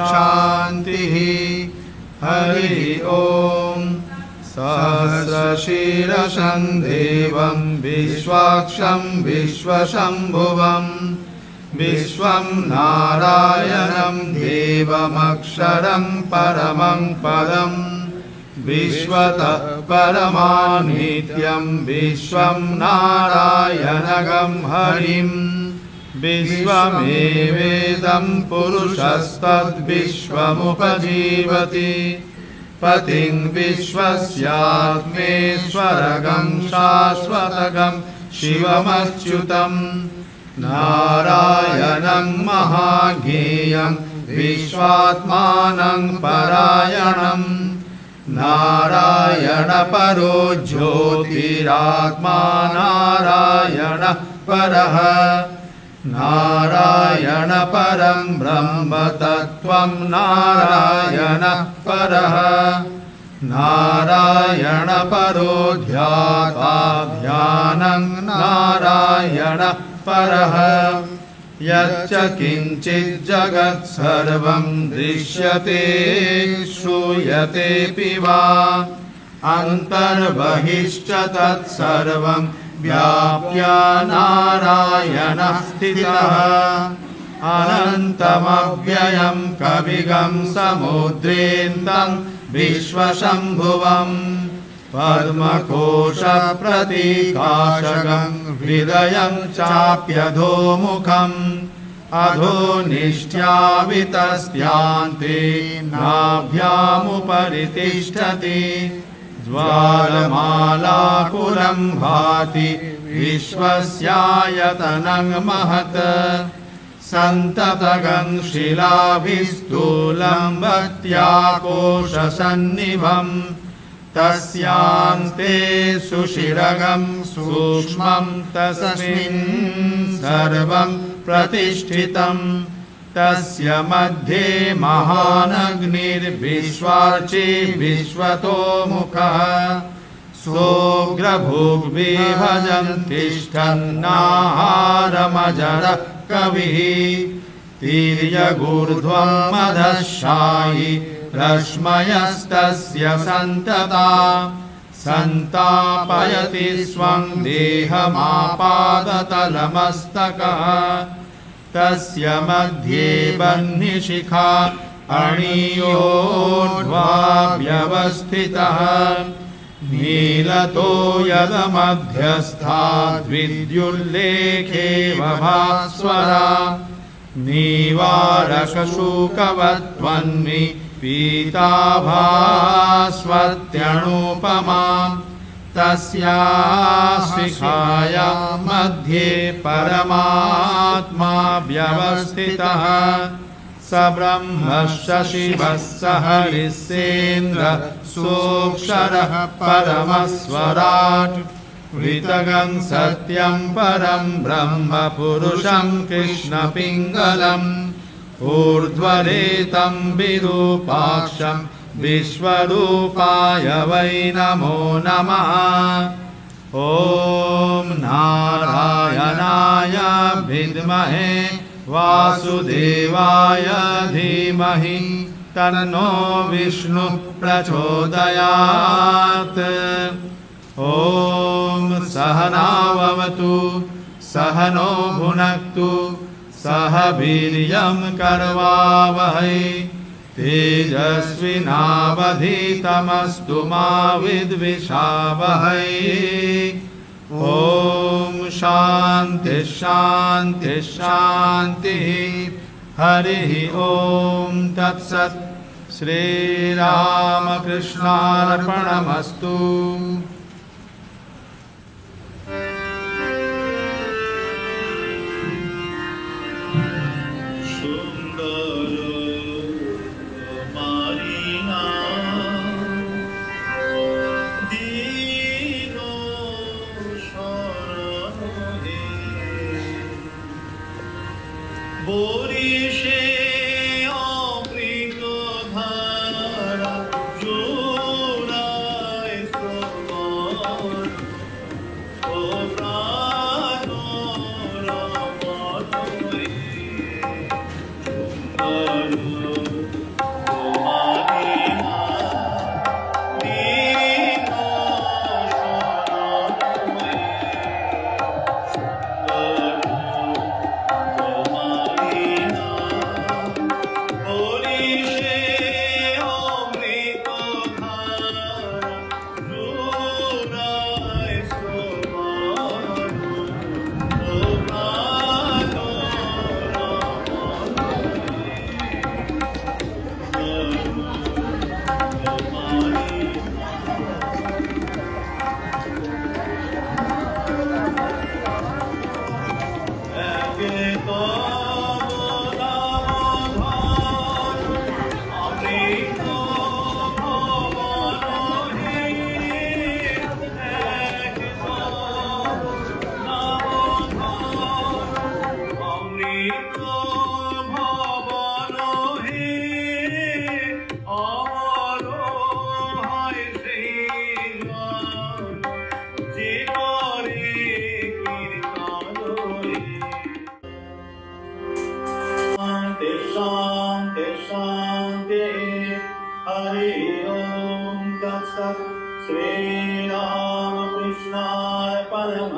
शान्तिः हरि ओम। सहस्रशीर्षं देवं विश्वाक्षं विश्वशम्भुवं विश्वं नारायणं देवमक्षरं परमं पदं विश्वतः परमानित्यं विश्वं नारायणगं हरिं विश्वमेवेदं पुरुषस्तद्विश्वमुपजीवति पतिं विश्वस्यात्मेश्वरगं शाश्वतगं शिवमच्युतं नारायणं महाज्ञेयं विश्वात्मानं परायणं नारायणपरो ज्योतिरात्मा नारायणः परः नारायणपरं ब्रह्म तत्त्वं नारायणः परः नारायणपरो ध्याता ध्यानं नारायणः परः यच्च किञ्चित् जगत् सर्वं दृश्यते श्रूयतेऽपि वा अन्तर्बहिश्च तत्सर्वं व्याप्य नारायणः स्थितः अनन्तमव्ययं कविगं समुद्रेन्दं विश्वशम्भुवं पद्मकोशप्रतीकाशगं हृदयं चाप्यधोमुखम् अधोनिष्ट्यावितस्त्यान्ते नाभ्यामुपरि तिष्ठति ज्वालमालाकुलं भाति विश्वस्यायतनं महत् सन्ततगं शिलाभिस्थूलं भक्त्याकोशसन्निभं तस्यान्ते सुशिरगं सूक्ष्मं तस्मिन् सर्वं प्रतिष्ठितं तस्य मध्ये महानग्निर्विश्वार्ची विश्वतोमुखः सोऽग्रभुग्विभजन् तिष्ठन्नाहारमजरः कविः तिर्यगूर्ध्वं मदशायि रश्मयस्तस्य सन्तता सन्तापयति स्वं देहमापादतलमस्तकः तस्य मध्ये बह्निशिखा अणियोर्ध्वा व्यवस्थितः नीलतो यदमध्यस्थाद्विद्युल्लेखेव भास्वरा नीवारकशूकवत्वन्नि पीताभास्वत्यणुपमा तस्याः शिखाया मध्ये परमात्मा व्यवस्थितः स ब्रह्मश्च शिवः स हरिस्सेन्द्र सोऽक्षरः परमस्वराट् वृतगं सत्यं परं ब्रह्म पुरुषं कृष्णपिङ्गलम् ऊर्ध्वरेतं विरूपाक्षं विश्वरूपाय वै नमो नमः। ॐ नारायणाय विद्महे वासुदेवाय धीमहि तन्नो विष्णुः प्रचोदयात्। ॐ सहनाववतु सहनो भुनक्तु सह वीर्यं करवावहै तेजस्विनावधीतमस्तु मा विद्विषावहै। ॐ शान्ति शान्ति शान्तिः। हरिः ॐ तत्सत्। श्रीरामकृष्णार्पणमस्तु। श्रीरामकृष्णाय परम